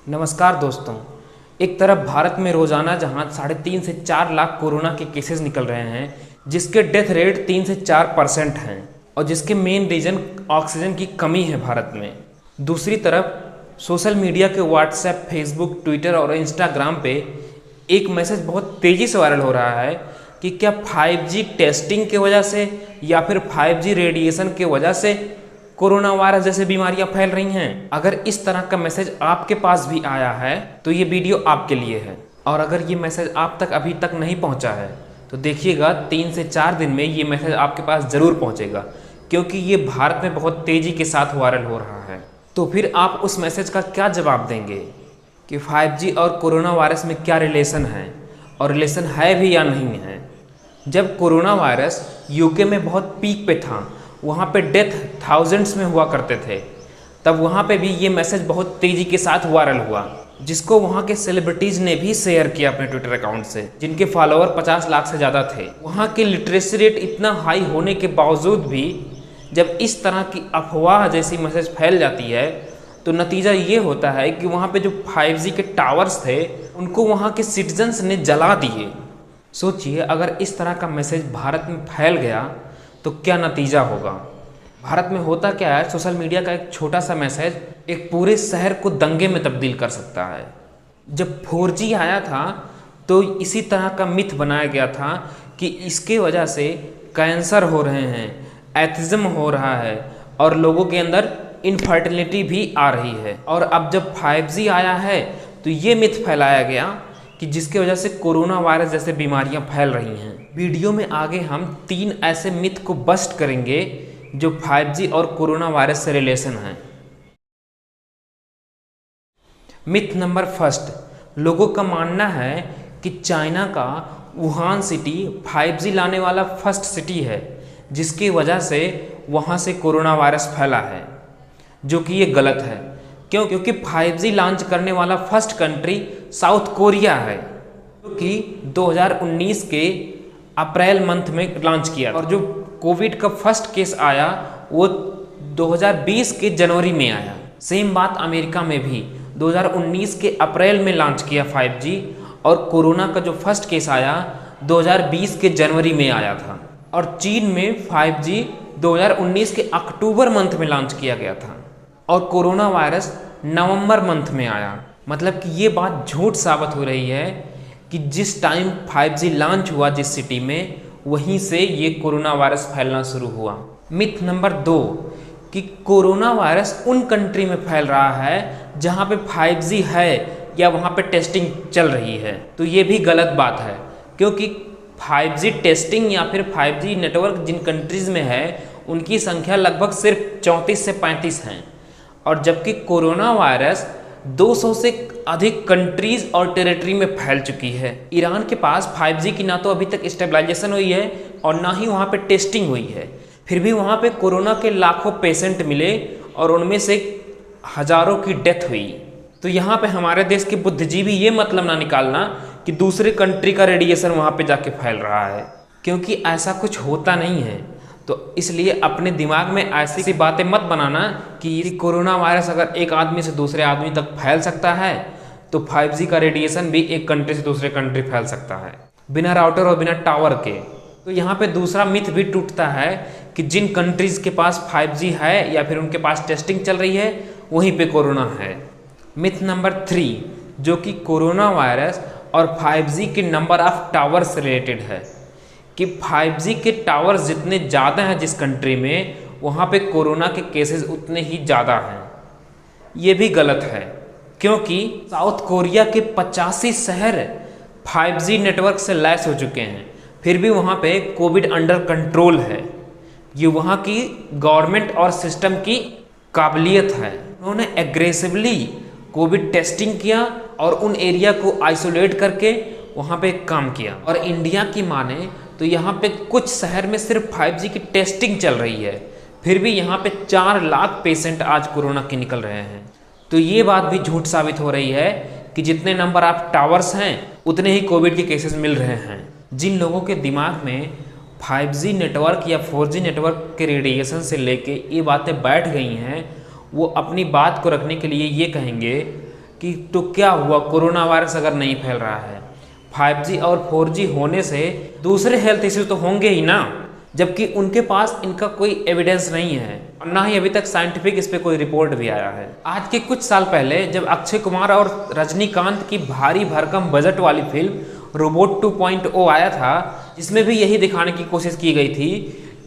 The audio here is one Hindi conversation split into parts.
नमस्कार दोस्तों। एक तरफ भारत में रोजाना जहां 3.5 से 4 लाख कोरोना के केसेस निकल रहे हैं, जिसके डेथ रेट 3 से 4% हैं और जिसके मेन रीजन ऑक्सीजन की कमी है भारत में। दूसरी तरफ सोशल मीडिया के व्हाट्सएप, फेसबुक, ट्विटर और इंस्टाग्राम पे एक मैसेज बहुत तेज़ी से वायरल हो रहा है कि क्या 5G टेस्टिंग की वजह से या फिर 5G रेडिएशन की वजह से कोरोना वायरस जैसे बीमारियां फैल रही हैं। अगर इस तरह का मैसेज आपके पास भी आया है तो ये वीडियो आपके लिए है, और अगर ये मैसेज आप तक अभी तक नहीं पहुंचा है तो देखिएगा 3 से 4 दिन में ये मैसेज आपके पास ज़रूर पहुंचेगा, क्योंकि ये भारत में बहुत तेज़ी के साथ वायरल हो रहा है। तो फिर आप उस मैसेज का क्या जवाब देंगे कि 5G और कोरोना वायरस में क्या रिलेशन है, और रिलेशन है भी या नहीं है। जब कोरोना वायरस यूके में बहुत पीक पे था, वहाँ पे डेथ थाउजेंड्स में हुआ करते थे, तब वहाँ पे भी ये मैसेज बहुत तेज़ी के साथ वायरल हुआ, जिसको वहाँ के सेलिब्रिटीज़ ने भी शेयर किया अपने ट्विटर अकाउंट से, जिनके फॉलोअर 50 लाख से ज़्यादा थे। वहाँ के लिटरेसी रेट इतना हाई होने के बावजूद भी जब इस तरह की अफवाह जैसी मैसेज फैल जाती है तो नतीजा ये होता है कि वहाँ पे जो 5G के टावर्स थे उनको वहाँ के सिटीजन्स ने जला दिए। सोचिए, अगर इस तरह का मैसेज भारत में फैल गया तो क्या नतीजा होगा। भारत में होता क्या है, सोशल मीडिया का एक छोटा सा मैसेज एक पूरे शहर को दंगे में तब्दील कर सकता है। जब 4G आया था तो इसी तरह का मिथ बनाया गया था कि इसके वजह से कैंसर हो रहे हैं, एथिज्म हो रहा है और लोगों के अंदर इनफर्टिलिटी भी आ रही है। और अब जब 5G आया है तो ये मिथ फैलाया गया कि जिसकी वजह से कोरोना वायरस जैसे बीमारियां फैल रही हैं। वीडियो में आगे हम 3 ऐसे मिथ को बस्ट करेंगे जो 5G और कोरोना वायरस से रिलेशन है। मिथ नंबर 1, लोगों का मानना है कि चाइना का वुहान सिटी 5G लाने वाला फर्स्ट सिटी है, जिसकी वजह से वहाँ से कोरोना वायरस फैला है, जो कि ये गलत है। क्योंकि 5G लॉन्च करने वाला फर्स्ट कंट्री साउथ कोरिया है, जो कि 2019 के अप्रैल मंथ में लॉन्च किया, और जो कोविड का फर्स्ट केस आया वो 2020 के जनवरी में आया। सेम बात अमेरिका में भी 2019 के अप्रैल में लॉन्च किया 5G, और कोरोना का जो फर्स्ट केस आया 2020 के जनवरी में आया था। और चीन में 5G 2019 के अक्टूबर मंथ में लॉन्च किया गया था, और कोरोना वायरस नवंबर मंथ में आया। मतलब कि ये बात झूठ साबित हो रही है कि जिस टाइम 5G लॉन्च हुआ जिस सिटी में, वहीं से ये कोरोना वायरस फैलना शुरू हुआ। मिथ नंबर 2 कि कोरोना वायरस उन कंट्री में फैल रहा है जहाँ पे 5G है या वहाँ पे टेस्टिंग चल रही है, तो ये भी गलत बात है। क्योंकि 5G टेस्टिंग या फिर 5G नेटवर्क जिन कंट्रीज़ में है उनकी संख्या लगभग सिर्फ 34 से 35 हैं, और जबकि कोरोना वायरस 200 से अधिक कंट्रीज और टेरिटरी में फैल चुकी है। ईरान के पास 5G की ना तो अभी तक स्टेबलाइजेशन हुई है और ना ही वहाँ पे टेस्टिंग हुई है, फिर भी वहाँ पे कोरोना के लाखों पेशेंट मिले और उनमें से हज़ारों की डेथ हुई। तो यहाँ पे हमारे देश के बुद्धिजीवी ये मतलब ना निकालना कि दूसरे कंट्री का रेडिएशन वहाँ पे जाके फैल रहा है, क्योंकि ऐसा कुछ होता नहीं है। तो इसलिए अपने दिमाग में ऐसी बातें मत बनाना कि कोरोना वायरस अगर एक आदमी से दूसरे आदमी तक फैल सकता है तो 5G का रेडिएशन भी एक कंट्री से दूसरे कंट्री फैल सकता है, बिना राउटर और बिना टावर के। तो यहाँ पे दूसरा मिथ भी टूटता है कि जिन कंट्रीज़ के पास 5G है या फिर उनके पास टेस्टिंग चल रही है वहीं पे कोरोना है। मिथ नंबर 3 जो कि कोरोना वायरस और 5G के नंबर ऑफ टावर्स रिलेटेड है, कि 5G के टावर जितने ज़्यादा हैं जिस कंट्री में, वहाँ पे कोरोना के केसेस उतने ही ज़्यादा हैं। ये भी गलत है, क्योंकि साउथ कोरिया के 85 शहर 5G नेटवर्क से लैस हो चुके हैं, फिर भी वहाँ पे कोविड अंडर कंट्रोल है। ये वहाँ की गवर्नमेंट और सिस्टम की काबिलियत है। उन्होंने एग्रेसिवली कोविड टेस्टिंग किया और उन एरिया को आइसोलेट करके वहाँ पे काम किया। और इंडिया की माने तो यहाँ पे कुछ शहर में सिर्फ 5G की टेस्टिंग चल रही है, फिर भी यहाँ पे 4 लाख पेशेंट आज कोरोना के निकल रहे हैं। तो ये बात भी झूठ साबित हो रही है कि जितने नंबर ऑफ टावर्स हैं उतने ही कोविड के केसेस मिल रहे हैं। जिन लोगों के दिमाग में 5G नेटवर्क या 4G नेटवर्क के रेडिएशन से लेके ये बातें बैठ गई हैं, वो अपनी बात को रखने के लिए ये कहेंगे कि तो क्या हुआ, कोरोना वायरस अगर नहीं फैल रहा है, 5G और 4G होने से दूसरे हेल्थ इश्यू तो होंगे ही ना, जबकि उनके पास इनका कोई एविडेंस नहीं है और ना ही अभी तक साइंटिफिक इस पे कोई रिपोर्ट भी आया है। आज के कुछ साल पहले जब अक्षय कुमार और रजनीकांत की भारी भरकम बजट वाली फिल्म रोबोट 2.0 आया था, जिसमें भी यही दिखाने की कोशिश की गई थी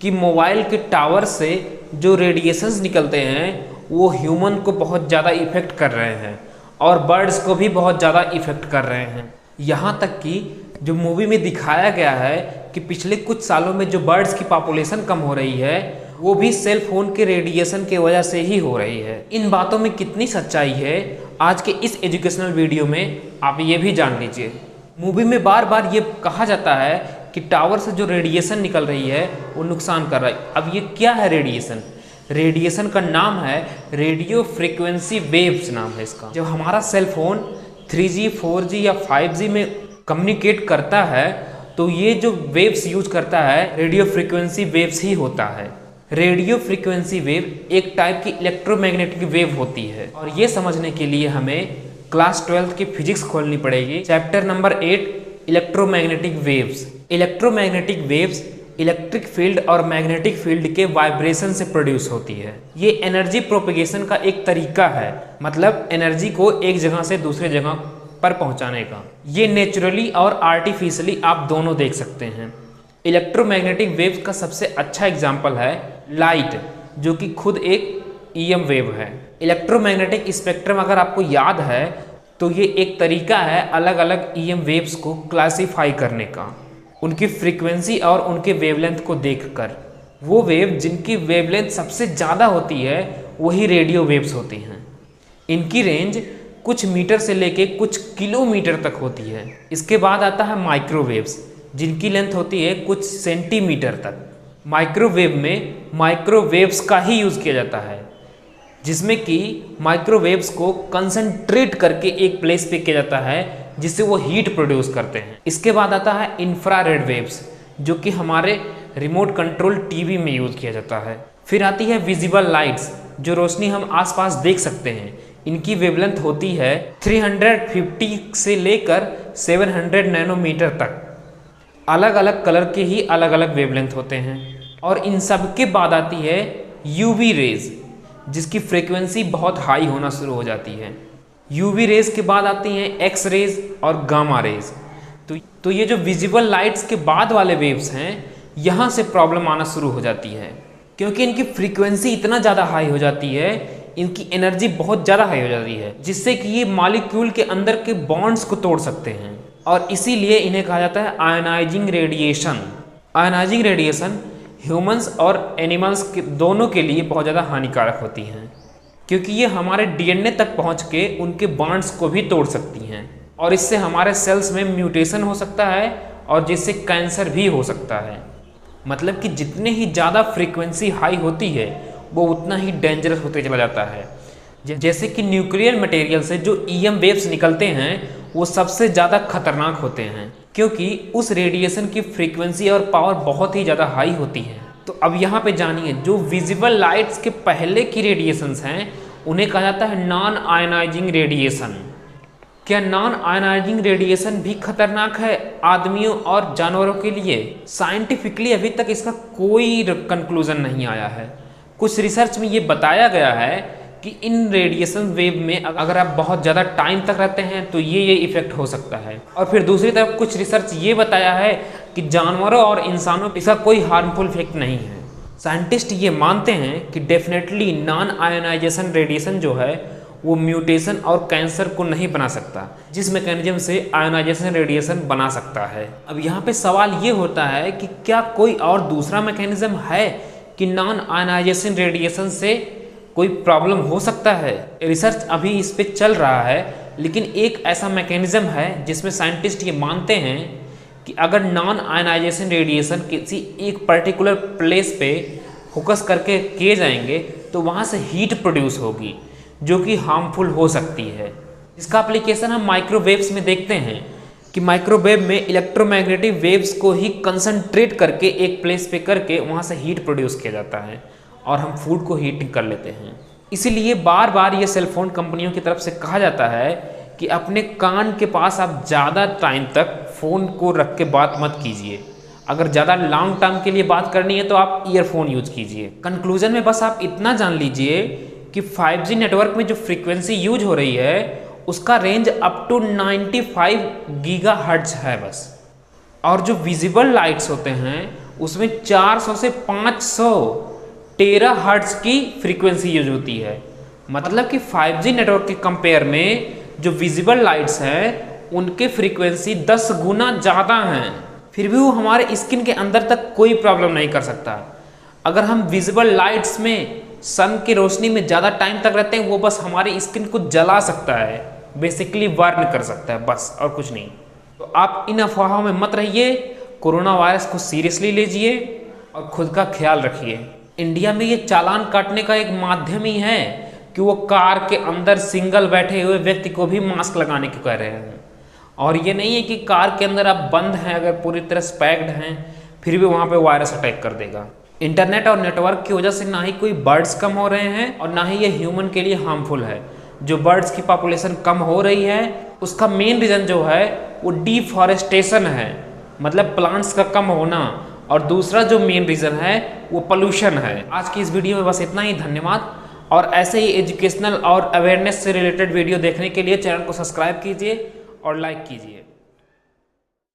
कि मोबाइल के टावर से जो रेडिएशंस निकलते हैं वो ह्यूमन को बहुत ज़्यादा इफेक्ट कर रहे हैं और बर्ड्स को भी बहुत ज़्यादा इफेक्ट कर रहे हैं। यहाँ तक कि जो मूवी में दिखाया गया है कि पिछले कुछ सालों में जो बर्ड्स की पॉपुलेशन कम हो रही है वो भी सेल फोन के रेडिएशन की वजह से ही हो रही है। इन बातों में कितनी सच्चाई है आज के इस एजुकेशनल वीडियो में आप ये भी जान लीजिए। मूवी में बार बार ये कहा जाता है कि टावर से जो रेडिएशन निकल रही है वो नुकसान कर रहा है। अब ये क्या है रेडिएशन? रेडिएशन का नाम है रेडियो फ्रीक्वेंसी वेव्स नाम है इसका। जब हमारा सेल फोन 3G 4G या 5G में कम्युनिकेट करता है तो ये जो वेव्स यूज करता है रेडियो फ्रीक्वेंसी वेव्स ही होता है। रेडियो फ्रीक्वेंसी वेव एक टाइप की इलेक्ट्रोमैग्नेटिक वेव होती है और ये समझने के लिए हमें क्लास 12 की फिजिक्स खोलनी पड़ेगी। Chapter number 8 electromagnetic waves. Electromagnetic waves electric field और मैग्नेटिक फील्ड के वाइब्रेशन से प्रोड्यूस होती है। ये एनर्जी प्रोपेगेशन का एक तरीका है, मतलब एनर्जी को एक जगह से दूसरे जगह पर पहुंचाने का। ये नेचुरली और आर्टिफिशियली आप दोनों देख सकते हैं। इलेक्ट्रोमैग्नेटिक वेव्स का सबसे अच्छा एग्जाम्पल है लाइट, जो कि खुद एक EM वेव है। इलेक्ट्रोमैग्नेटिक स्पेक्ट्रम अगर आपको याद है तो ये एक तरीका है अलग अलग EM वेव्स को क्लासीफाई करने का, उनकी फ्रीक्वेंसी और उनके वेवलेंथ को देखकर। वो वेव जिनकी वेवलेंथ सबसे ज़्यादा होती है वही रेडियो वेव्स होती हैं। इनकी रेंज कुछ मीटर से लेके कुछ किलोमीटर तक होती है। इसके बाद आता है माइक्रोवेव्स, जिनकी लेंथ होती है कुछ सेंटीमीटर तक। माइक्रोवेव में माइक्रोवेव्स का ही यूज़ किया जाता है, जिसमें कि माइक्रोवेव्स को कंसंट्रेट करके एक प्लेस पे किया जाता है जिससे वो हीट प्रोड्यूस करते हैं। इसके बाद आता है इंफ्रारेड वेव्स, जो कि हमारे रिमोट कंट्रोल टीवी में यूज़ किया जाता है। फिर आती है विजिबल लाइट्स, जो रोशनी हम आसपास देख सकते हैं। इनकी वेवलेंथ होती है 350 से लेकर 700 नैनोमीटर तक। अलग अलग कलर के ही अलग अलग वेवलेंथ होते हैं। और इन सब के बाद आती है UV रेज, जिसकी फ्रीक्वेंसी बहुत हाई होना शुरू हो जाती है। UV रेज के बाद आती हैं X रेज और गामा रेज। तो ये जो विजिबल लाइट्स के बाद वाले वेव्स हैं, यहाँ से प्रॉब्लम आना शुरू हो जाती है, क्योंकि इनकी फ्रीक्वेंसी इतना ज़्यादा हाई हो जाती है, इनकी एनर्जी बहुत ज़्यादा हाई हो जाती है, जिससे कि ये मॉलिक्यूल के अंदर के बॉन्ड्स को तोड़ सकते हैं और इसीलिए इन्हें कहा जाता है ionising radiation. Ionising radiation humans और एनिमल्स के दोनों के लिए बहुत ज़्यादा हानिकारक होती हैं, क्योंकि ये हमारे DNA तक पहुंच के उनके बॉन्ड्स को भी तोड़ सकती हैं और इससे हमारे सेल्स में म्यूटेशन हो सकता है और जिससे कैंसर भी हो सकता है। मतलब कि जितने ही ज़्यादा फ्रीक्वेंसी हाई होती है वो उतना ही डेंजरस होते चला जाता है। जैसे कि न्यूक्लियर मटेरियल से जो EM वेव्स निकलते हैं वो सबसे ज़्यादा खतरनाक होते हैं, क्योंकि उस रेडिएशन की फ्रीक्वेंसी और पावर बहुत ही ज़्यादा हाई होती है। तो अब यहाँ पे जानिए, जो विजिबल लाइट्स के पहले की रेडिएशंस हैं उन्हें कहा जाता है नॉन आयनाइजिंग रेडिएशन। क्या नॉन आयनाइजिंग रेडिएशन भी खतरनाक है आदमियों और जानवरों के लिए? साइंटिफिकली अभी तक इसका कोई कंक्लूजन नहीं आया है। कुछ रिसर्च में ये बताया गया है कि इन रेडिएशन वेव में अगर आप बहुत ज़्यादा टाइम तक रहते हैं तो ये इफेक्ट हो सकता है। और फिर दूसरी तरफ कुछ रिसर्च ये बताया है कि जानवरों और इंसानों पर इसका कोई हार्मफुल इफेक्ट नहीं है। साइंटिस्ट ये मानते हैं कि डेफिनेटली नॉन आयोनाइजेशन रेडिएशन जो है वो म्यूटेशन और कैंसर को नहीं बना सकता, जिस मैकेनिज्म से आयोनाइजेशन रेडिएशन बना सकता है। अब यहाँ पे सवाल ये होता है कि क्या कोई और दूसरा मैकेनिज्म है कि नॉन आयोनाइजेशन रेडिएशन से कोई प्रॉब्लम हो सकता है? रिसर्च अभी इस पे चल रहा है, लेकिन एक ऐसा मैकेनिज्म है जिसमें साइंटिस्ट ये मानते हैं कि अगर नॉन आयोनाइजेशन रेडिएशन किसी एक पर्टिकुलर प्लेस पे फोकस करके किए जाएंगे तो वहाँ से हीट प्रोड्यूस होगी जो कि हार्मफुल हो सकती है। इसका एप्लीकेशन हम माइक्रोवेव्स में देखते हैं कि माइक्रोवेव में इलेक्ट्रोमैग्नेटिक वेव्स को ही कंसंट्रेट करके एक प्लेस पे करके वहाँ से हीट प्रोड्यूस किया जाता है और हम फूड को हीटिंग कर लेते हैं। इसीलिए बार बार ये सेलफोन कंपनियों की तरफ से कहा जाता है कि अपने कान के पास आप ज़्यादा टाइम तक फ़ोन को रख के बात मत कीजिए। अगर ज़्यादा लॉन्ग टर्म के लिए बात करनी है तो आप ईयरफोन यूज कीजिए। कंक्लूजन में बस आप इतना जान लीजिए कि 5G नेटवर्क में जो फ्रीक्वेंसी यूज हो रही है उसका रेंज अप टू 95 गीगाहर्ट्ज है बस। और जो विजिबल लाइट्स होते हैं उसमें 400 से 500 टेराहर्ट्ज की फ्रीक्वेंसी यूज होती है। मतलब कि 5G नेटवर्क के कंपेयर में जो विजिबल लाइट्स हैं उनके फ्रीक्वेंसी 10 गुना ज़्यादा हैं, फिर भी वो हमारे स्किन के अंदर तक कोई प्रॉब्लम नहीं कर सकता। अगर हम विजिबल लाइट्स में सन की रोशनी में ज़्यादा टाइम तक रहते हैं वो बस हमारी स्किन को जला सकता है, बेसिकली बर्न कर सकता है बस, और कुछ नहीं। तो आप इन अफवाहों में मत रहिए, कोरोना वायरस को सीरियसली लीजिए और खुद का ख्याल रखिए। इंडिया में ये चालान काटने का एक माध्यम ही है कि वो कार के अंदर सिंगल बैठे हुए व्यक्ति को भी मास्क लगाने को कह रहे हैं। और ये नहीं है कि कार के अंदर आप बंद हैं, अगर पूरी तरह पैक्ड हैं फिर भी वहाँ पे वायरस अटैक कर देगा। इंटरनेट और नेटवर्क की वजह से ना ही कोई बर्ड्स कम हो रहे हैं और ना ही ये ह्यूमन के लिए हार्मफुल है। जो बर्ड्स की पॉपुलेशन कम हो रही है उसका मेन रीज़न जो है वो डिफॉरेस्टेशन है, मतलब प्लांट्स का कम होना, और दूसरा जो मेन रीज़न है वो पोल्यूशन है। आज की इस वीडियो में बस इतना ही, धन्यवाद। और ऐसे ही एजुकेशनल और अवेयरनेस से रिलेटेड वीडियो देखने के लिए चैनल को सब्सक्राइब कीजिए और लाइक कीजिए।